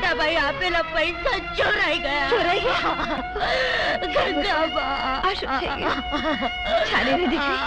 મોટા ભાઈ આપેલા પૈસા ચોરાઈ ગયા. ચોરાઈ ગયા? ગંગાબા, આ શું થઈ ગયું? ચાલે રે દીકરી,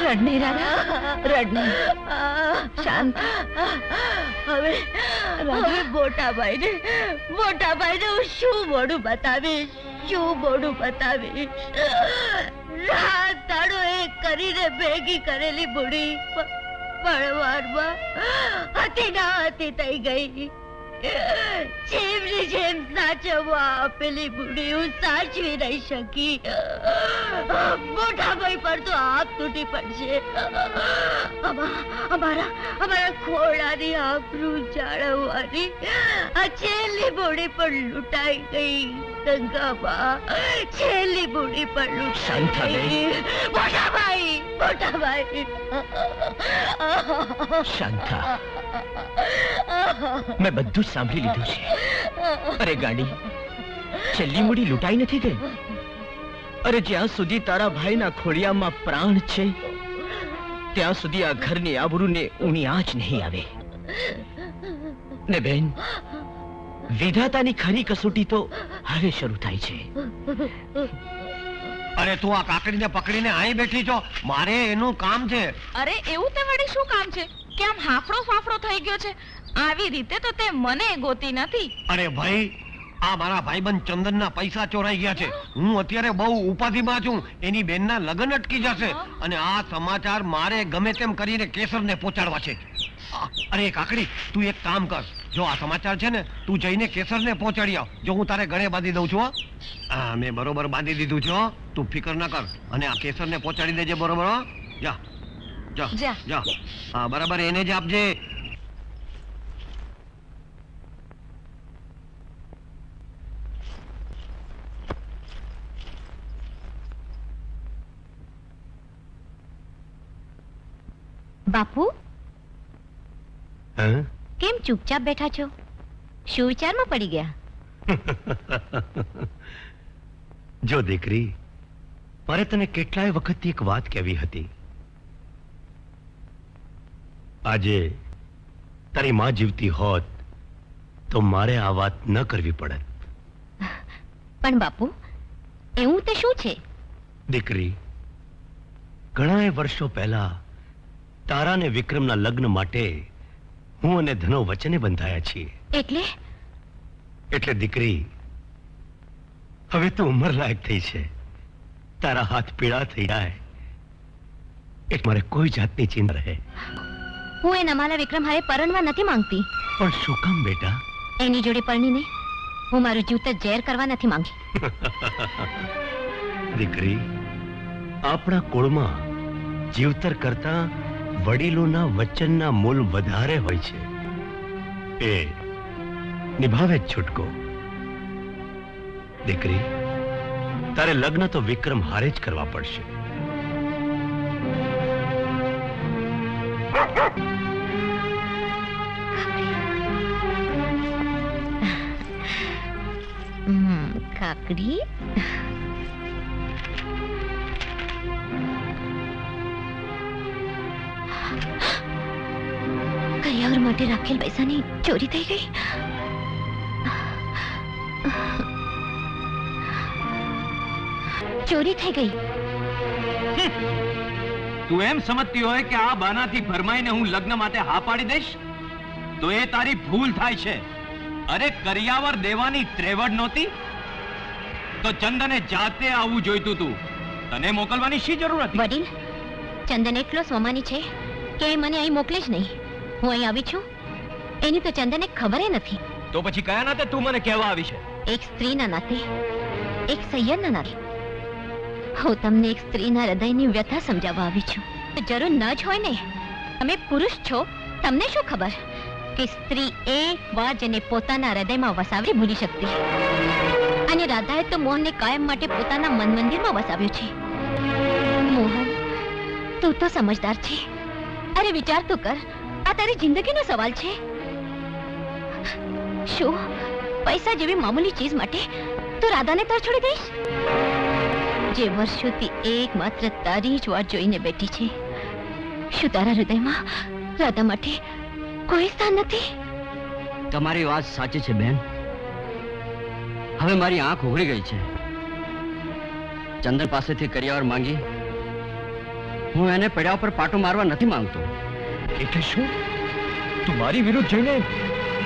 રડ નહીં રાધા, રડ નહીં. શાંત. હવે મોટા ભાઈને હું શું મોઢું બતાવીશ? શું મોઢું બતાવીશ? રાત દાડો એક કરીને ભેગી કરેલી બુડી પરવારમાં હતી ના હતી થઈ ગઈ. જેમની જેમ સાચવવા આપેલી બુડી હું સાચવી નહીં શકી. મોટા ભાઈ પર તો આપ તૂટી પડશે. અમારા ખોળાની આબરૂ જાળવવાની આ છેલ્લી બુડી પણ લૂંટાઈ ગઈ. ગંગાબા, છેલ્લી બુડી પણ લૂંટાઈ ગઈ. મોટા ભાઈ. શાંતા, મેં બધું જ સાંભળી લીધું છે. અરે ગાડી, છેલ્લી મૂડી લૂંટાઈ નથી ગઈ. અરે જ્યાં સુધી તારા ભાઈના ખોડિયામાં પ્રાણ છે ત્યાં સુધી આ ઘરની આબરૂને ઊણી આંચ નહીં આવે. ને બેન, વિધાતાની ખરી કસોટી તો હવે શરૂ થાય છે. અરે તું આ કાકડીને પકડીને અહીં બેઠી છો, મારે એનું કામ છે. અરે એવું તે વળી શું કામ છે કે આમ હાફડો ફાફડો થઈ ગયો છે? આવી રીતે તો તે મને ગોતી નથી. અરે ભાઈ, આ મારા ભાઈબંધ ચંદનના પૈસા ચોરાઈ ગયા છે. હું અત્યારે બહુ ઉપાધિમાં છું. એની બેનના લગ્ન અટકી જશે અને આ સમાચાર મારે ગમે તેમ કરીને કેસરને પહોંચાડવા છે. અરે કાકડી, તું એક કામ કર, જો આ સમાચાર છે ને, તું જઈને કેસરને પહોંચાડી આવ. જો હું તારે ગળે બાંધી દઉં છું. હા, મેં બરોબર બાંધી દીધું છે. તું ફિકર ના કર અને આ કેસરને પહોંચાડી દેજે. બરોબર? જા જા જા. જા. હા, બરાબર, એને જ આપજે. બાપુ, કેમ ચૂપચાપ બેઠા છો? શું વિચારમાં પડી ગયા? જો દીકરી, મારે તને કેટલાય વખતથી એક વાત કહેવી હતી. આજે તારી માં જીવતી હોત તો મારે આ વાત ન કરવી પડત. પણ બાપુ, એવું તે શું છે? દીકરી, ઘણાય વર્ષો પહેલા તારા ને વિક્રમના લગ્ન માટે હું અને ધનો વચને બંધાયા છીએ. એટલે દીકરી, હવે તું ઉંમર લાયક થઈ છે. તારા હાથ પીળા થઈ જાય એટલે મારે કોઈ જાતની ચિંતા રહે. હું એ નમાલા વિક્રમ હારે પરણવા નથી માંગતી. પણ શું કામ બેટા? એની જોડે પરણીને હું મારું જીવતર ઝેર કરવા નથી માંગી. દીકરી, આપણા કુળમાં જીવતર કરતા વડીલોના વચનના મૂલ વધારે હોય છે. એ નિભાવે જ છૂટકો. દીકરી, તારે લગ્ન તો વિક્રમ હારે જ કરવા પડશે. કાકડી, કરિયાવર માટે રાખેલ પૈસાની ચોરી થઈ ગઈ. ચોરી થઈ ગઈ. તું એમ સમજતી હોય કે આ બાનાથી ફરમાઈને હું લગ્ન માટે હા પાડી દઈશ તો એ તારી ભૂલ થાય છે. અરે કરિયાવર દેવાની ત્રેવડ નહોતી તો ચંદને જાતે આવવું જોઈતું તું. તને મોકલવાની શી જરૂર હતી? વડીલ, ચંદન એટલો સ્વમાની છે કે એ મને અહીં મોકલે જ નહીં. હું અહીં આવી છું એની તો ચંદનને ખબર નથી. તો પછી કયા નાતે તું મને કહેવા આવી છે? એક સ્ત્રીના નાતે, એક સૈયદના નાતે હું તમને એક સ્ત્રીના હૃદયની વ્યથા સમજાવવા આવી છું. જરૂર ન જ હોય ને, તમે પુરુષ છો, તમને શું ખબર કે સ્ત્રી એક વાર જેને પોતાના હૃદયમાં વસાવી ભૂલી શકતી. અને રાધાએ તો મોહનને કાયમ માટે પોતાના મન મંદિરમાં વસાવ્યો છે. મોહન, તું તો સમજદાર છે. અરે વિચાર તો કર, આ તારી જિંદગીનો સવાલ છે. શું પૈસા જેવી મામૂલી ચીજ માટે તું રાધાને તર છોડી દઈશ? જે વર્ષોથી એકમાત્ર તારી જ વાત જોઈને બેઠી છે, શું તારા હૃદયમાં રાધા માટે કોઈ સ્થાન નથી? તમારી વાત સાચી છે બેન. હવે મારી આંખ ઉઘડી ગઈ છે. ચંદન પાસેથી કરિયાવર માંગી હું એને પડ્યા ઉપર પાટો મારવા નથી માંગતો. એટલે શું તું મારી વિરુદ્ધ જઈને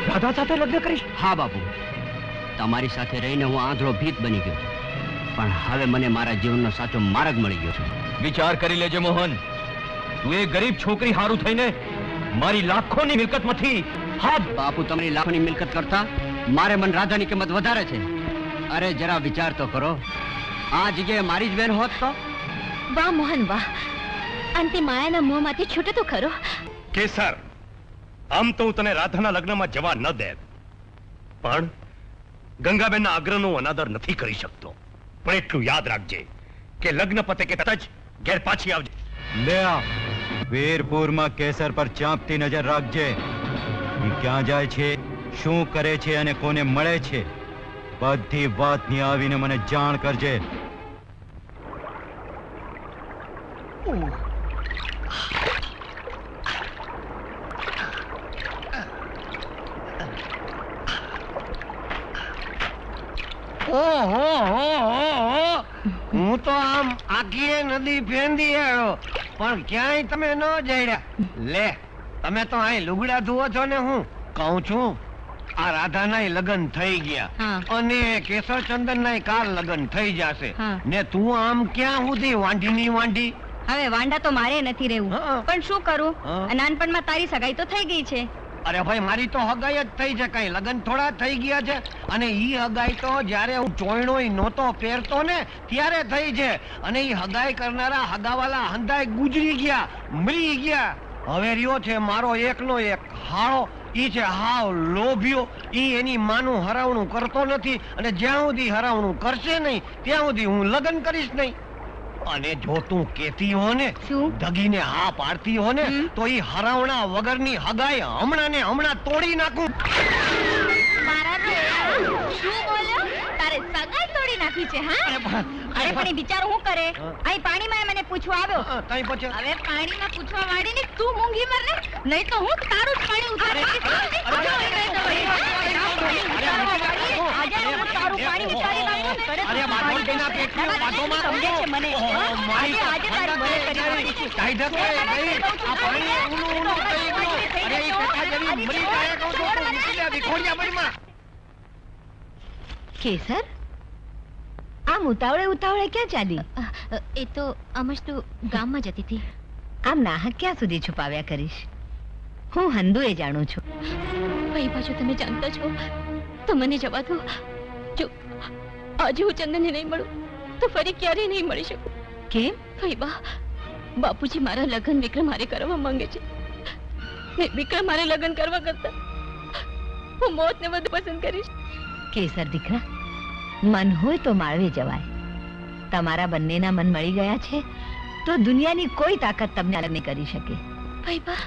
રાધા સાથે લગ્ન કરીશ? હા બાપુ, તમારી સાથે રહીને હું આંધળો ભીત બની ગયો, પણ હવે મને મારા જીવનનો સાચો માર્ગ મળી ગયો છે. વિચાર કરી લેજે મોહન, તું એ ગરીબ છોકરી હારું થઈને મારી લાખોની મિલકતમાંથી હા. બાપુ, તમારી લાખોની મિલકત કરતા મારે મન રાધાની કિંમત વધારે છે. અરે જરા વિચાર તો કરો, આ જગ્યાએ મારી જ બેન હોત તો? વાહ મોહન વાહ, અંતે માયાના મોહમાંથી છૂટે તો ખરો. કેસર, આમ તો હું તને રાધાના લગ્નમાં જવા ન દે, પણ ગંગાબેનના આગ્રહનો અનાદર નથી કરી શકતો. પણ એટલું યાદ રાખજે કે લગ્ન પતે કે તરત જ ઘેર પાછી આવજે. લે આ વીરપુરમાં કેસર પર ચાંપતી નજર રાખજે. એ ક્યાં જાય છે, શું કરે છે અને કોને મળે છે, બધી વાતની આવીને મને જાણ કરજે. ઓહો, હું તો આમ આખી નદી ફેંદી આવ્યો, પણ ક્યાંય તમે ન જડ્યા. લે, તમે તો અહીં લુગડા ધુઓ છો ને. હું કહું છું, આ રાધાના લગ્ન થઈ ગયા હા. અને કેશવચંદન ના કાલ લગ્ન થઈ જશે હા. ને તું આમ ક્યાં સુધી વાંઢી ની વાંઢી? હવે વાંડા તો મારે નથી રહેવું, હા. પણ શું કરું, હા. નાનપણમાં તારી સગાઈ તો થઈ ગઈ છે. અરે ભાઈ, મારી તો હગાઈ જ થઈ છે, કઈ લગ્ન થોડા થઈ ગયા છે. અને ઈ હગાઈ તો જ્યારે હું ચોયણોય નહોતો પહેરતો ને ત્યારે થઈ છે. અને ઈ હગાઈ કરનારા હગાવાલા હંધાય ગુજરી ગયા, મરી ગયા. હવે રહ્યો છે મારો એકનો એક હાળો. ઈ છે હાવ લોભિયો. ઈ એની માનું હરાવણું કરતો નથી, અને જ્યાં સુધી હરાવણું કરશે નહીં ત્યાં સુધી હું લગ્ન કરીશ નહીં. અને જો તું કેતી હો ને, શું? દગીને હા પાડતી હો ને, તો ઈ હરાવણા વગરની હગાઈ હમણાં ને હમણાં તોડી નાખું. મારા દેવા, શું બોલ્યો? તારે સગાઈ તોડી નાખી છે હા? અરે પણ એ બિચારો શું કરે? અહીં પાણીમાં મને પૂછવા આવ્યો. તઈ પછી હવે પાણીમાં પૂછવા વાળીને તું મૂંગી મર ને, નહીં તો હું તારું જ પાણી ઉતારીશ. આજે હું તારું પાણી ઉતારી નાખું ને. અરે બાટો તેના પેટમાં બાટોમાં સમજે છે મને. આજે તારી ભલે કરી નાખીશ. આ પાણી ઊનું ઊનું થઈ ગયું. અરે ઈ પેટા જેવી મરી જાય કહું છું, તું મૂકી દે વિખોડિયા બળીમાં. કેસર, આમ ઉતાવળે ઉતાવળે ક્યાં ચાલી? એ તો આમ જ તું ગામમાં જતી હતી. આમ નાહક ક્યાં સુધી છુપાવ્યા કરીશ? હું હંદુએ જાણું છું. ભાઈ બાજુ તમે જાણતા છો તો મને જવા દો. જો આજે હું ચંદનને નહીં મળું તો ફરી ક્યારેય નહીં મળી શકું. કેમ? ભાઈ બા, બાપુજી મારા લગ્ન વિક્રમ હારે કરવા માંગે છે. ને વિક્રમ હારે લગ્ન કરવા કરતા હું મોતને વધુ પસંદ કરીશ. કેસર દીકરા, મન હોય તો માળવે જવાય. તમારા બંનેના મન મળી ગયા છે તો દુનિયાની કોઈ તાકાત તમને અલગ નહીં કરી શકે. ભાઈ બા,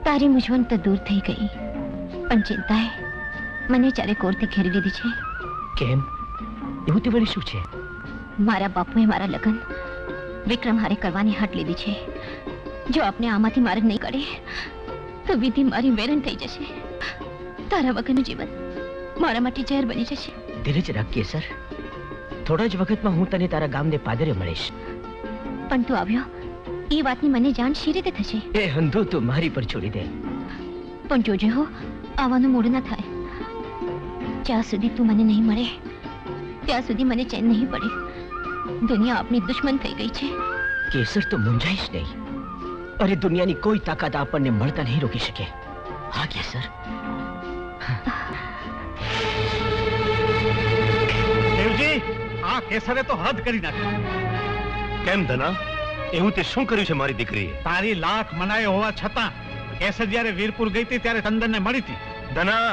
તારી મૂંઝવણ તો દૂર થઈ ગઈ, પણ ચિંતાએ મને ચારે કોરથી ઘેરી લીધી છે. કેમ? એવું તે વળી શું છે? મારા બાપુએ મારા લગ્ન વિક્રમ હારે કરવાની હટ લીધી છે. જો આપને આમાંથી માર્ગ નહીં કાઢે તો વિધિ મારી વેરણ થઈ જશે. તારા વગરનું જીવન મારા માટે ઝેર બની જશે. ધીરજ રાખ કેસર, થોડા જ વખતમાં હું તને તારા ગામને પાદરે મળીશ. પણ તું આવ્યો એ વાતની મને જાણ શી રીતે થશે? એ હંધો તું મારી પર છોડી દે. પણ જોજે હો, આવવાનું મૂડ ના થાય. જ્યાં સુધી તું મને નહીં મળે ત્યાં સુધી મને ચેન નહીં પડે. દુનિયા આપણી દુશ્મન થઈ ગઈ છે. કેસર તો મૂંઝાઈશ નહીં. અરે દુનિયાની કોઈ તાકાત આપણને મળતા નહીં રોકી શકે. હા કેસર. દેવજી, આ કેસરે તો હદ કરી નાખી. કેમ ધના? એવું તે શું કર્યું છે મારી દીકરીએ? તારી લાખ મનાઈ હોવા છતાં કેસર જ્યારે વીરપુર ગઈ હતી ત્યારે ચંદનને મળી હતી. ધના,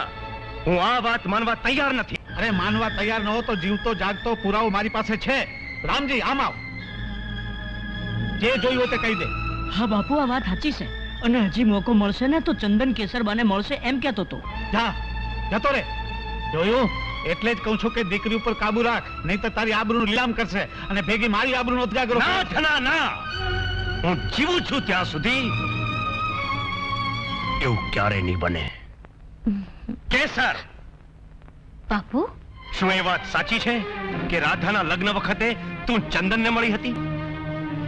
હું આ વાત માનવા તૈયાર નથી. અરે માનવા તૈયાર ન હો તો જીવતો જાગતો પુરાવો મારી પાસે છે. રામજી, આમ આવ. જે જોયું હોય તે કહી દે. હા બાપુ, આ વાત સાચી છે, અને હજી મોકો મળશે ને તો ચંદન કેસરબાને મળશે એમ કહેતો હતો. જા, જતો રે. જોયું? એટલે જ કહું છું કે દીકરી ઉપર કાબુ રાખ, નહીં તો તારી આબરૂનું લીલામ કરશે અને ભેગી મારી આબરૂનો ઉજાગરો. ના ધના, ના. હું જીવું છું ત્યાં સુધી એવું ક્યારે નહીં બને. કેસર, બાપુ, શું એ વાત સાચી છે કે રાધાના લગ્ન વખતે તું ચંદનને મળી હતી?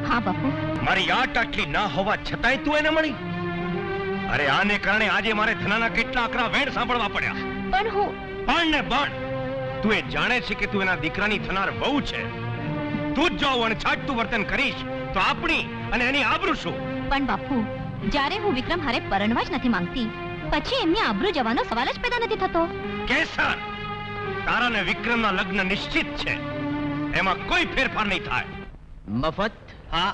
હા બાપુ. મારી આટ આટલી ના હોવા છતાંય તું એને મળી? અરે આને કારણે આજે મારે ધનાના કેટલા આકરા વેણ સાંભળવા પડ્યા. પણ હું પણ ને પણ તું એ જાણે છે કે તું એના દીકરાની થનાર વહુ છે. તું જ જો અણછાટતું વર્તન કરીશ તો આપણી અને એની આબરૂ શું? પણ બાપુ, જ્યારે હું વિક્રમ હારે પરણવા જ નથી માંગતી, પછી એમની આબરૂ જવાનો સવાલ જ પેદા નથી થતો. કેસર, તારા ને વિક્રમના લગ્ન નિશ્ચિત છે, એમાં કોઈ ફેરફાર નહીં થાય. મફત હા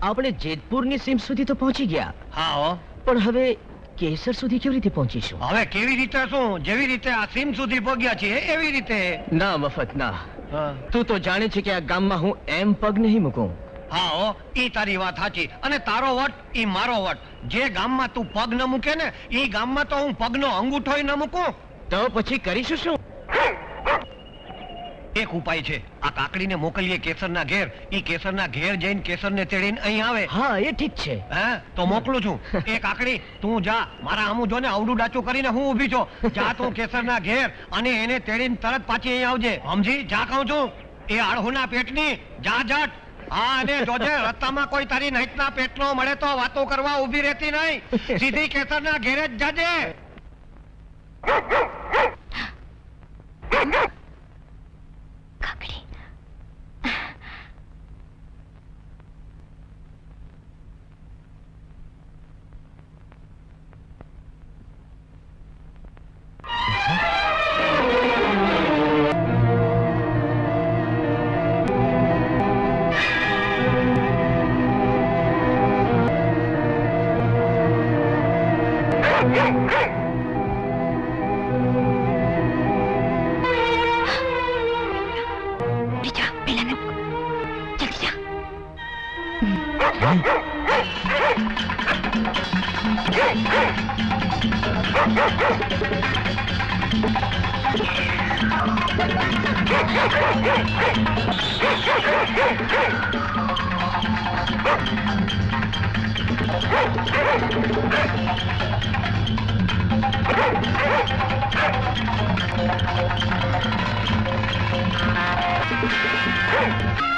આપણે જેતપુરની સીમ સુધી તો પહોંચી ગયા, હા હો. પણ હવે કેસર સુધી કેવી રીતે પહોંચીશું? હવે કેવી રીતે શું? જેવી રીતે આ સીમ સુધી પહોંચ્યા છીએ એવી રીતે. ના મફત ના, હા તું તો જાણે છે કે આ ગામમાં હું એમ પગ નહીં મૂકું. હો, ઈ તારી વાત સાચી. અને તારો વટ ઈ મારો વટ. જે ગામમાં તું પગ ન મૂકે ને ઈ ગામમાં તો હું પગનો અંગૂઠોય ન મૂકું. તો પછી કરીશું શું? એક ઉપાય છે, આ કાકડીને મોકલીએ કેસરના ઘેર. ઈ કેસરના ઘેર જઈને કેસરને તેડીને અહીં આવે. હા એ ઠીક છે. હે તો મોકલું છું. એ કાકડી તું જા, મારા આમું જો ને અવડું ડાચું કરીને હું ઊભી છો. જા તું કેસરના ઘેર અને એને તેડીને તરત પાછી અહીં આવજે. સમજી? જા કહું છું. એ આળહુના પેટની જા જટ. હા, અને જોજે રસ્તામાં કોઈ તારી નહિતના પેટનો મળે તો વાતો કરવા ઊભી રહેતી નહીં. સીધી કેસરના ઘેરે જ જાજે. કાકડી. જા, પેલા નું. જલ્દી જા.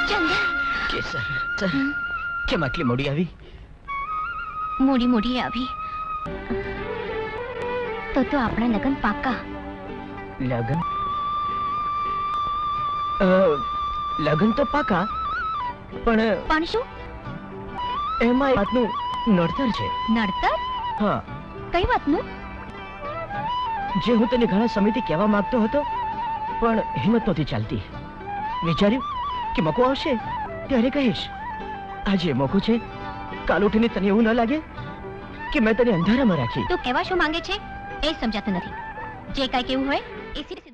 ચંદન, કેસર કેમ આટલી મોડી આવી? મોડી મોડી આવી તો આપણા લગન પાક્કા. લગન? લગન તો પાકા, પણ શું એમાં એ વાતનું નડતર છે. નડતર? હા, કઈ વાતનું? જે હું તને ઘણા સમયથી કહેવા માંગતો હતો પણ હિંમત નહોતી ચાલતી. વિચાર્યું કે મોકો આવશે ત્યારે કહીશ. આજે મોકો છે. કાલ ઉઠીને તને એવું ન લાગે કે મેં તને અંધારામાં રાખી. તું કહેવા શું માંગે છે એ સમજાતું નથી. જે કાંઈ કેવું હોય એ સીધું